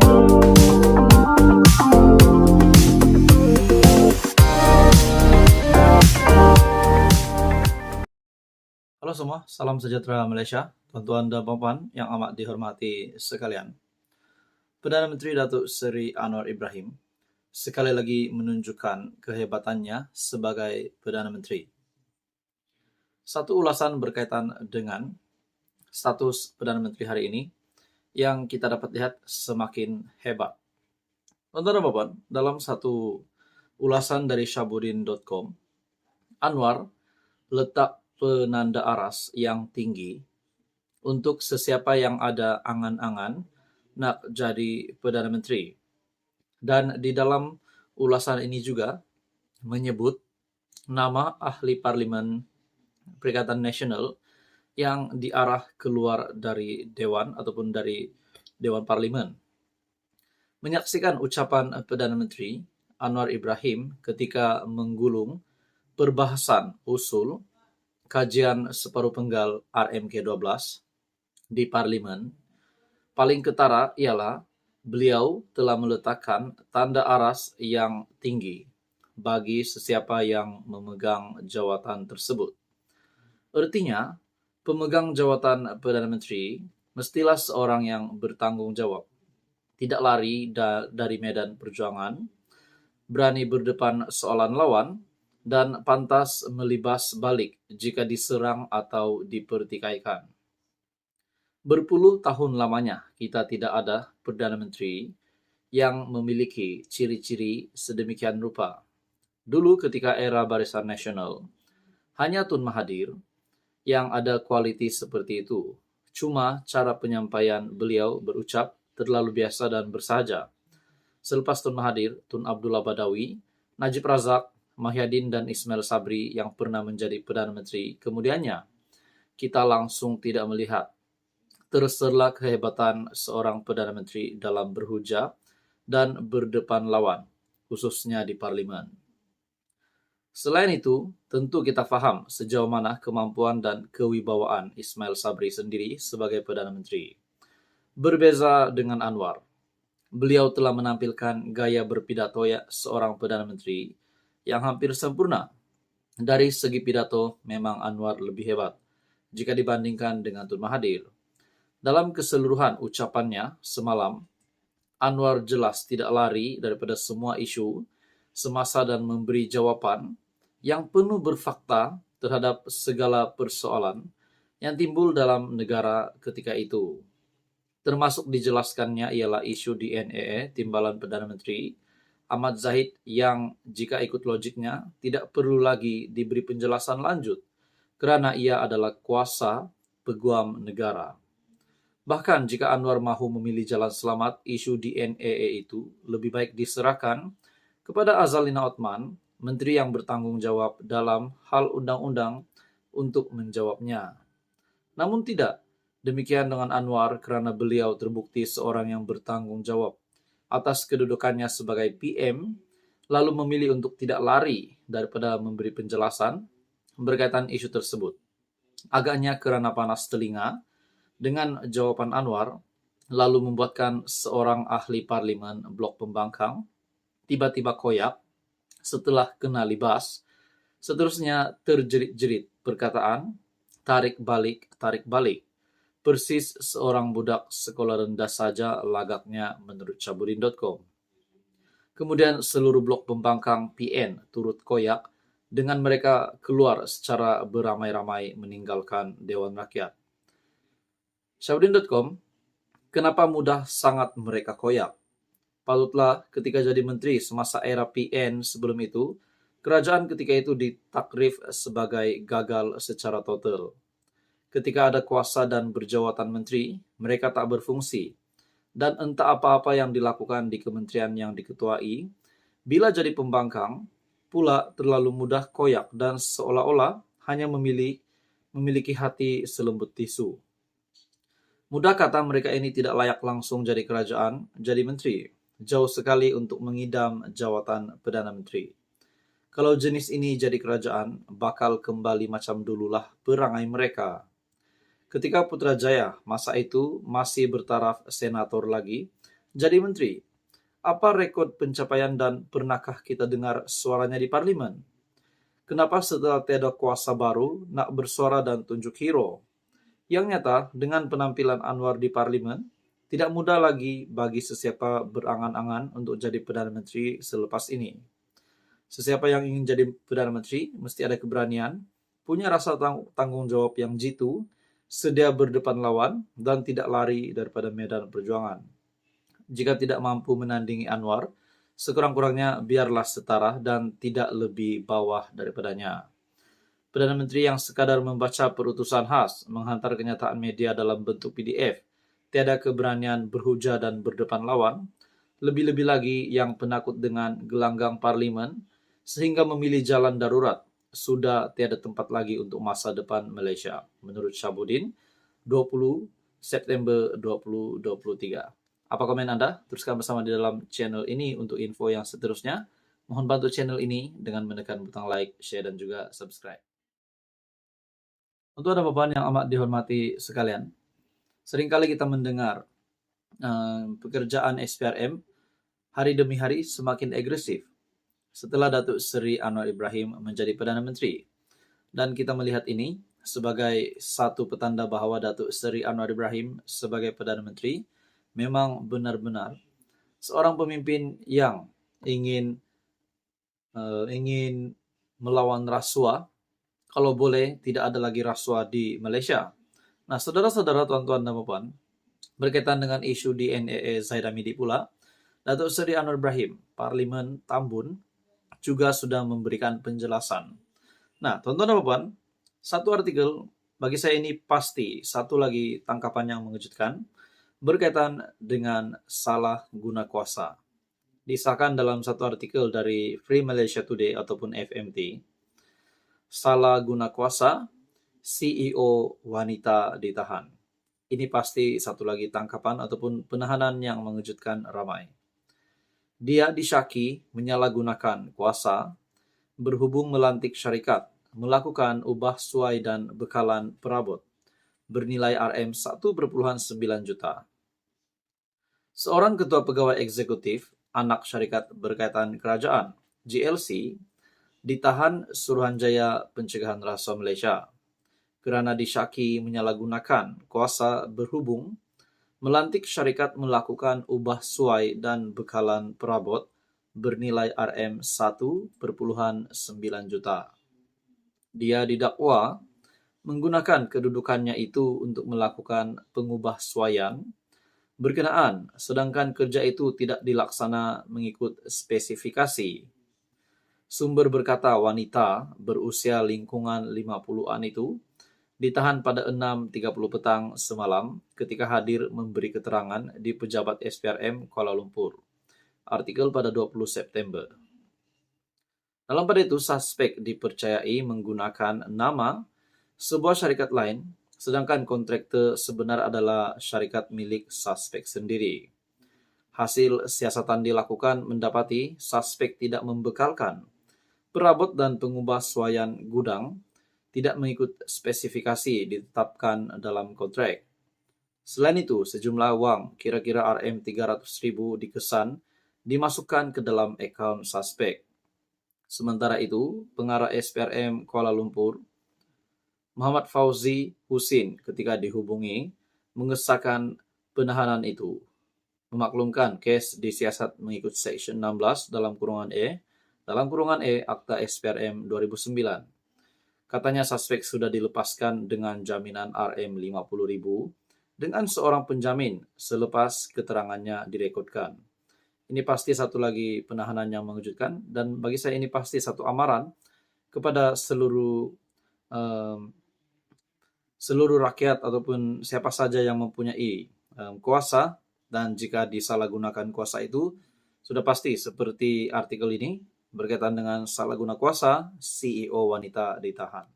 Halo semua, salam sejahtera Malaysia, tuan-tuan dan puan-puan yang amat dihormati sekalian. Perdana Menteri Datuk Seri Anwar Ibrahim sekali lagi menunjukkan kehebatannya sebagai Perdana Menteri. Satu ulasan berkaitan dengan status Perdana Menteri hari ini yang kita dapat lihat semakin hebat. Tuan-tuan dan puan-puan, dalam satu ulasan dari Syahbudin.com, Anwar letak penanda aras yang tinggi untuk sesiapa yang ada angan-angan nak jadi Perdana Menteri. Dan di dalam ulasan ini juga menyebut nama ahli parlimen Perikatan Nasional yang diarah keluar dari Dewan ataupun dari Dewan Parlimen. Menyaksikan ucapan Perdana Menteri Anwar Ibrahim ketika menggulung perbahasan usul kajian separuh penggal RMK 12 di Parlimen, paling ketara ialah beliau telah meletakkan tanda aras yang tinggi bagi sesiapa yang memegang jawatan tersebut. Artinya, pemegang jawatan Perdana Menteri mestilah seorang yang bertanggung jawab, tidak lari dari medan perjuangan, berani berdepan soalan lawan, dan pantas melibas balik jika diserang atau dipertikaikan. Berpuluh tahun lamanya kita tidak ada Perdana Menteri yang memiliki ciri-ciri sedemikian rupa. Dulu ketika era Barisan Nasional, hanya Tun Mahathir yang ada kualiti seperti itu. Cuma cara penyampaian beliau berucap terlalu biasa dan bersahaja. Selepas Tun Mahathir, Tun Abdullah Badawi, Najib Razak, Mahyadin dan Ismail Sabri yang pernah menjadi Perdana Menteri kemudiannya, kita langsung tidak melihat terserlah kehebatan seorang Perdana Menteri dalam berhujah dan berdepan lawan, khususnya di Parlimen. Selain itu, tentu kita faham sejauh mana kemampuan dan kewibawaan Ismail Sabri sendiri sebagai Perdana Menteri. Berbeza dengan Anwar, beliau telah menampilkan gaya berpidato seorang Perdana Menteri yang hampir sempurna. Dari segi pidato, memang Anwar lebih hebat jika dibandingkan dengan Tun Mahathir. Dalam keseluruhan ucapannya semalam, Anwar jelas tidak lari daripada semua isu semasa dan memberi jawapan yang penuh berfakta terhadap segala persoalan yang timbul dalam negara ketika itu. Termasuk dijelaskannya ialah isu di NEE, Timbalan Perdana Menteri, Ahmad Zahid yang jika ikut logiknya tidak perlu lagi diberi penjelasan lanjut kerana ia adalah kuasa peguam negara. Bahkan jika Anwar mahu memilih jalan selamat, isu di NEE itu lebih baik diserahkan kepada Azalina Othman, menteri yang bertanggung jawab dalam hal undang-undang, untuk menjawabnya. Namun tidak demikian dengan Anwar kerana beliau terbukti seorang yang bertanggung jawab atas kedudukannya sebagai PM, lalu memilih untuk tidak lari daripada memberi penjelasan berkaitan isu tersebut. Agaknya kerana panas telinga dengan jawapan Anwar, lalu membuatkan seorang ahli parlimen blok pembangkang tiba-tiba koyak setelah kena libas, seterusnya terjerit-jerit perkataan tarik balik, persis seorang budak sekolah rendah saja lagaknya menurut Syahbudin.com. Kemudian seluruh blok pembangkang PN turut koyak dengan mereka keluar secara beramai-ramai meninggalkan Dewan Rakyat. Syahbudin.com, kenapa mudah sangat mereka koyak? Patutlah ketika jadi menteri semasa era PN sebelum itu, kerajaan ketika itu ditakrif sebagai gagal secara total. Ketika ada kuasa dan berjawatan menteri, mereka tak berfungsi. Dan entah apa-apa yang dilakukan di kementerian yang diketuai, bila jadi pembangkang, pula terlalu mudah koyak dan seolah-olah hanya memiliki hati selembut tisu. Mudah kata mereka ini tidak layak langsung jadi kerajaan, jadi menteri. Jauh sekali untuk mengidam jawatan Perdana Menteri. Kalau jenis ini jadi kerajaan, bakal kembali macam dululah perangai mereka. Ketika Putrajaya masa itu masih bertaraf senator lagi, jadi menteri. Apa rekod pencapaian dan pernahkah kita dengar suaranya di parlimen? Kenapa setelah tiada kuasa baru nak bersuara dan tunjuk hero? Yang nyata, dengan penampilan Anwar di parlimen, tidak mudah lagi bagi sesiapa berangan-angan untuk jadi Perdana Menteri selepas ini. Sesiapa yang ingin jadi Perdana Menteri mesti ada keberanian, punya rasa tanggung jawab yang jitu, sedia berdepan lawan, dan tidak lari daripada medan perjuangan. Jika tidak mampu menandingi Anwar, sekurang-kurangnya biarlah setara dan tidak lebih bawah daripadanya. Perdana Menteri yang sekadar membaca perutusan khas, menghantar kenyataan media dalam bentuk PDF, tiada keberanian berhujah dan berdepan lawan, lebih-lebih lagi yang penakut dengan gelanggang parlimen, sehingga memilih jalan darurat, sudah tiada tempat lagi untuk masa depan Malaysia, menurut Syahbudin, 20 September 2023. Apa komen Anda? Teruskan bersama di dalam channel ini untuk info yang seterusnya. Mohon bantu channel ini dengan menekan butang like, share, dan juga subscribe. Untuk ada Bapak yang amat dihormati sekalian, seringkali kita mendengar pekerjaan SPRM hari demi hari semakin agresif setelah Datuk Seri Anwar Ibrahim menjadi Perdana Menteri. Dan kita melihat ini sebagai satu petanda bahawa Datuk Seri Anwar Ibrahim sebagai Perdana Menteri memang benar-benar seorang pemimpin yang ingin melawan rasuah. Kalau boleh, tidak ada lagi rasuah di Malaysia. Nah, saudara-saudara, tuan-tuan dan puan, berkaitan dengan isu di NAA Zaidamidi pula, Datuk Seri Anwar Ibrahim, Parlimen Tambun, juga sudah memberikan penjelasan. Nah, tuan-tuan dan puan, satu artikel bagi saya ini pasti satu lagi tangkapan yang mengejutkan berkaitan dengan salah guna kuasa. Disahkan dalam satu artikel dari Free Malaysia Today ataupun FMT, salah guna kuasa, CEO wanita ditahan. Ini pasti satu lagi tangkapan ataupun penahanan yang mengejutkan ramai. Dia disyaki menyalahgunakan kuasa, berhubung melantik syarikat, melakukan ubah suai dan bekalan perabot, bernilai RM 1,9 juta. Seorang ketua pegawai eksekutif, anak syarikat berkaitan kerajaan, GLC, ditahan Suruhanjaya Pencegahan Rasuah Malaysia kerana disyaki menyalahgunakan kuasa berhubung melantik syarikat melakukan ubah suai dan bekalan perabot bernilai RM 1,9 juta. Dia didakwa menggunakan kedudukannya itu untuk melakukan pengubah suaian berkenaan, sedangkan kerja itu tidak dilaksana mengikut spesifikasi. Sumber berkata wanita berusia lingkungan 50-an itu ditahan pada 6.30 petang semalam ketika hadir memberi keterangan di pejabat SPRM Kuala Lumpur. Artikel pada 20 September. Dalam pada itu, suspek dipercayai menggunakan nama sebuah syarikat lain, sedangkan kontraktor sebenar adalah syarikat milik suspek sendiri. Hasil siasatan dilakukan mendapati suspek tidak membekalkan perabot dan pengubah suaian gudang tidak mengikut spesifikasi ditetapkan dalam kontrak. Selain itu, sejumlah wang kira-kira RM 300,000 dikesan dimasukkan ke dalam akaun suspek. Sementara itu, pengarah SPRM Kuala Lumpur, Muhammad Fauzi Husin, ketika dihubungi, mengesahkan penahanan itu. Memaklumkan kes disiasat mengikut Seksyen 16 dalam kurungan E Akta SPRM 2009. Katanya suspek sudah dilepaskan dengan jaminan RM 50,000 dengan seorang penjamin selepas keterangannya direkodkan. Ini pasti satu lagi penahanan yang mengejutkan dan bagi saya ini pasti satu amaran kepada seluruh rakyat ataupun siapa saja yang mempunyai kuasa, dan jika disalahgunakan kuasa itu sudah pasti seperti artikel ini berkaitan dengan salah guna kuasa, CEO wanita ditahan.